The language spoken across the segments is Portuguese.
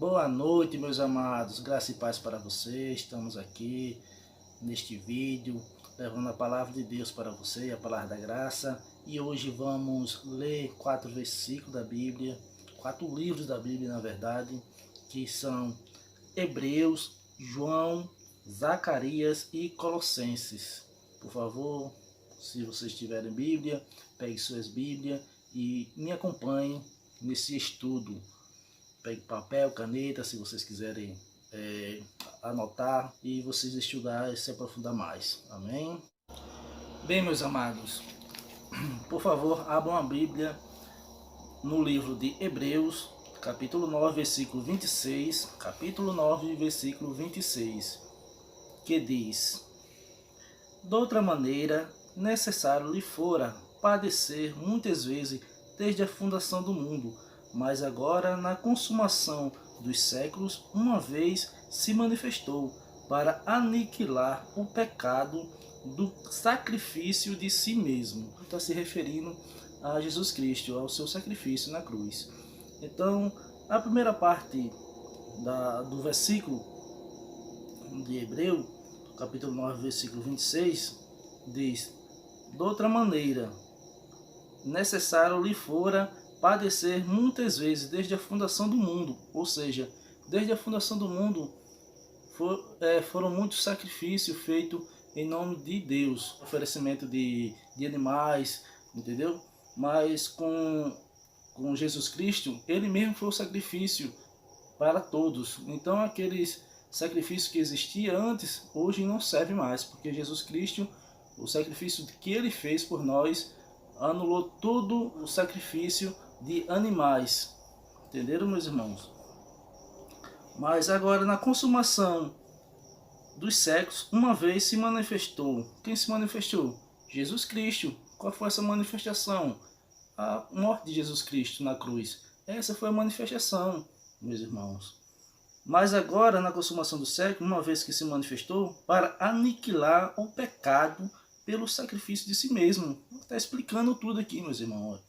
Boa noite, meus amados, graça e paz para vocês. Estamos aqui neste vídeo levando a palavra de Deus para você, a palavra da graça. E hoje vamos ler 4 versículos da Bíblia, 4 livros da Bíblia, na verdade, que são Hebreus, João, Zacarias e Colossenses. Por favor, se vocês tiverem Bíblia, pegue suas Bíblias e me acompanhem nesse estudo. Pegue papel, caneta, se vocês quiserem anotar e vocês estudar e se aprofundar mais. Amém? Bem, meus amados, por favor, abram a Bíblia no livro de Hebreus, capítulo 9, versículo 26, capítulo 9, versículo 26, que diz: de outra maneira, necessário lhe fora padecer muitas vezes desde a fundação do mundo, mas agora, na consumação dos séculos, uma vez se manifestou para aniquilar o pecado do sacrifício de si mesmo. Está se referindo a Jesus Cristo, ao seu sacrifício na cruz. Então, a primeira parte do versículo de Hebreu, capítulo 9, versículo 26, diz: de outra maneira, necessário lhe fora padecer muitas vezes desde a fundação do mundo. Ou seja, desde a fundação do mundo foram muitos sacrifícios feitos em nome de Deus, oferecimento de animais, entendeu? Mas com Jesus Cristo, ele mesmo foi o sacrifício para todos. Então aqueles sacrifícios que existiam antes, hoje não serve mais, porque Jesus Cristo, o sacrifício que ele fez por nós, anulou todo o sacrifício de animais. Entenderam, meus irmãos? Mas agora, na consumação dos séculos, uma vez se manifestou. Quem se manifestou? Jesus Cristo. Qual foi essa manifestação? A morte de Jesus Cristo na cruz. Essa foi a manifestação, meus irmãos. Mas agora, na consumação do século, uma vez que se manifestou, para aniquilar o pecado pelo sacrifício de si mesmo. Está explicando tudo aqui, meus irmãos.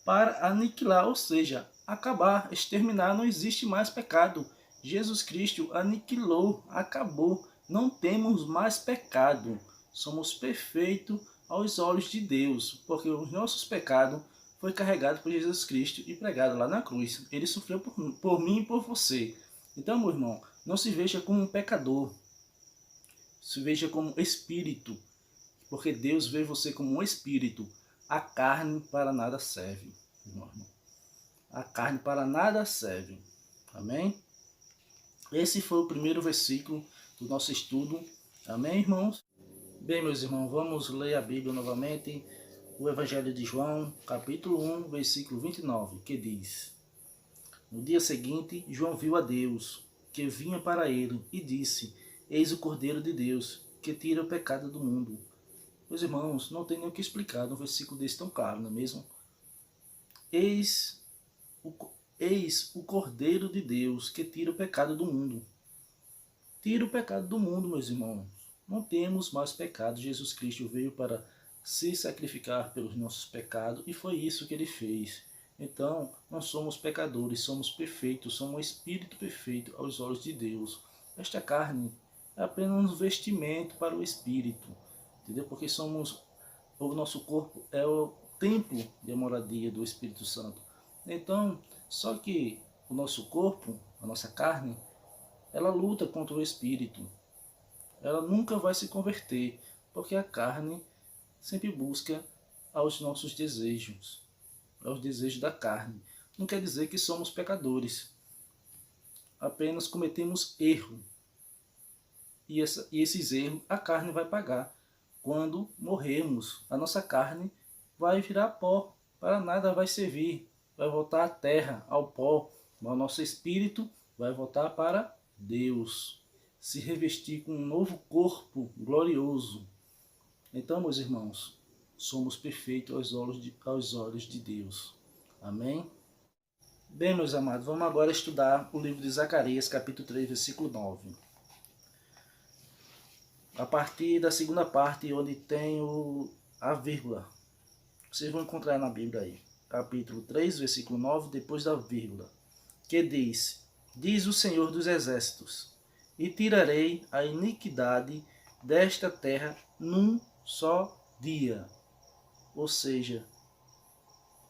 Para aniquilar, ou seja, acabar, exterminar, não existe mais pecado. Jesus Cristo aniquilou, acabou. Não temos mais pecado. Somos perfeitos aos olhos de Deus, porque os nossos pecados foi carregado por Jesus Cristo e pregado lá na cruz. Ele sofreu por mim e por você. Então, meu irmão, não se veja como um pecador. Se veja como espírito, porque Deus vê você como um espírito. A carne para nada serve, meu irmão. A carne para nada serve. Amém? Esse foi o primeiro versículo do nosso estudo. Amém, irmãos? Bem, meus irmãos, vamos ler a Bíblia novamente. O Evangelho de João, capítulo 1, versículo 29, que diz: no dia seguinte, João viu a Deus, que vinha para ele, e disse: eis o Cordeiro de Deus, que tira o pecado do mundo. Meus irmãos, não tem nem o que explicar num versículo desse tão claro, não é mesmo? Eis o Cordeiro de Deus, que tira o pecado do mundo. Tira o pecado do mundo, meus irmãos. Não temos mais pecado. Jesus Cristo veio para se sacrificar pelos nossos pecados, e foi isso que ele fez. Então, não somos pecadores, somos perfeitos, somos um espírito perfeito aos olhos de Deus. Esta carne é apenas um vestimento para o espírito. Entendeu? Porque o nosso corpo é o templo de moradia do Espírito Santo. Então, só que o nosso corpo, a nossa carne, ela luta contra o espírito. Ela nunca vai se converter, porque a carne sempre busca aos nossos desejos, aos desejos da carne. Não quer dizer que somos pecadores. Apenas cometemos erro. E esses erros a carne vai pagar. Quando morrermos, a nossa carne vai virar pó, para nada vai servir, vai voltar à terra, ao pó, mas o nosso espírito vai voltar para Deus, se revestir com um novo corpo glorioso. Então, meus irmãos, somos perfeitos aos olhos de Deus. Amém? Bem, meus amados, vamos agora estudar o livro de Zacarias, capítulo 3, versículo 9. A partir da segunda parte, onde tem a vírgula. Vocês vão encontrar na Bíblia aí. Capítulo 3, versículo 9, depois da vírgula. Que diz: diz o Senhor dos Exércitos, e tirarei a iniquidade desta terra num só dia. Ou seja,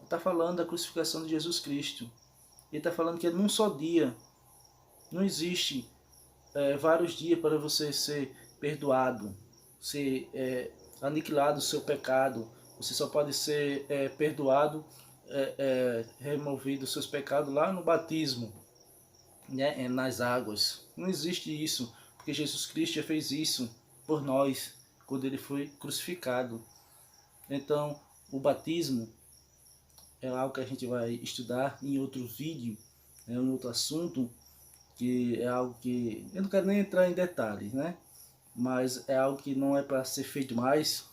está falando da crucificação de Jesus Cristo. Ele está falando que é num só dia. Não existe vários dias para você ser perdoado, ser aniquilado o seu pecado. Você só pode ser perdoado, removido os seus pecados lá no batismo, né, nas águas. Não existe isso, porque Jesus Cristo já fez isso por nós quando ele foi crucificado. Então, o batismo é algo que a gente vai estudar em outro vídeo, em outro assunto, que é algo que eu não quero nem entrar em detalhes, né? Mas é algo que não é para ser feito mais,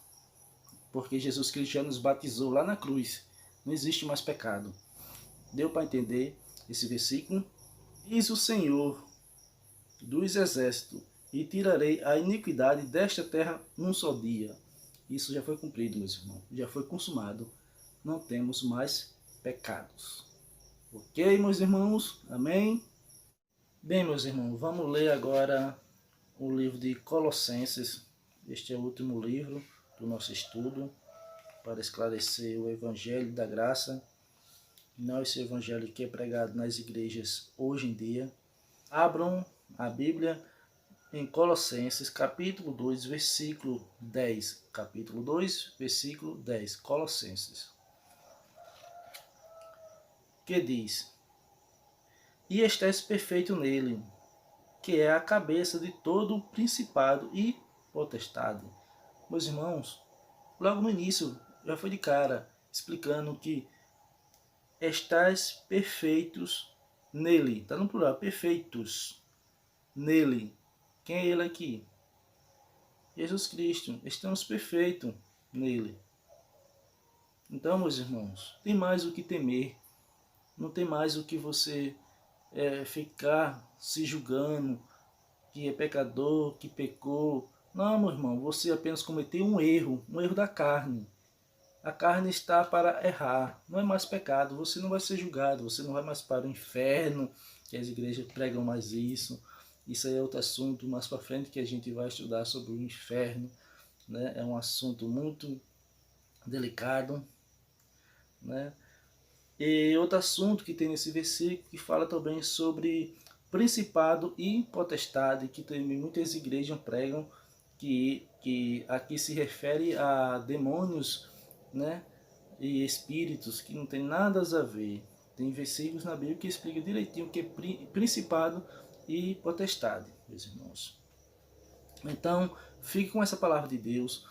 porque Jesus Cristo já nos batizou lá na cruz. Não existe mais pecado. Deu para entender esse versículo? Diz o Senhor dos Exércitos, e tirarei a iniquidade desta terra num só dia. Isso já foi cumprido, meus irmãos. Já foi consumado. Não temos mais pecados. Ok, meus irmãos? Amém? Bem, meus irmãos, vamos ler agora o livro de Colossenses. Este é o último livro do nosso estudo para esclarecer o Evangelho da Graça. Não esse Evangelho que é pregado nas igrejas hoje em dia. Abram a Bíblia em Colossenses, capítulo 2, versículo 10. Capítulo 2, versículo 10. Colossenses. Que diz: E estais perfeito nele, que é a cabeça de todo o principado e potestade. Meus irmãos, logo no início, já foi de cara, explicando que estais perfeitos nele. Está no plural, perfeitos nele. Quem é ele aqui? Jesus Cristo. Estamos perfeitos nele. Então, meus irmãos, tem mais o que temer. Não tem mais o que você ficar se julgando que é pecador, que pecou. Não, meu irmão, você apenas cometeu um erro da carne. A carne está para errar, não é mais pecado, você não vai ser julgado, você não vai mais para o inferno, que as igrejas pregam mais isso. Isso aí é outro assunto mais para frente que a gente vai estudar sobre o inferno, né? É um assunto muito delicado, né? E outro assunto que tem nesse versículo que fala também sobre principado e potestade, que também muitas igrejas pregam que aqui se refere a demônios, né, e espíritos, que não tem nada a ver. Tem versículos na Bíblia que explicam direitinho o que é principado e potestade, meus irmãos. Então, fique com essa palavra de Deus.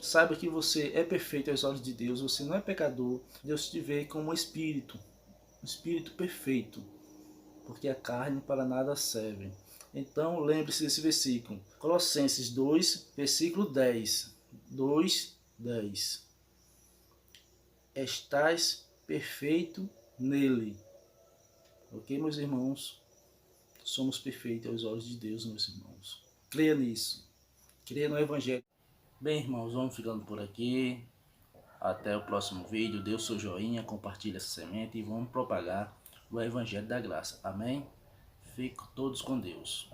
Saiba que você é perfeito aos olhos de Deus, você não é pecador. Deus te vê como um espírito perfeito, porque a carne para nada serve. Então lembre-se desse versículo, Colossenses 2, versículo 10. 2, 10. Estais perfeito nele. Ok, meus irmãos? Somos perfeitos aos olhos de Deus, meus irmãos. Creia nisso. Creia no Evangelho. Bem, irmãos, vamos ficando por aqui. Até o próximo vídeo. Dê o seu joinha, compartilhe essa semente e vamos propagar o Evangelho da Graça. Amém? Fiquem todos com Deus.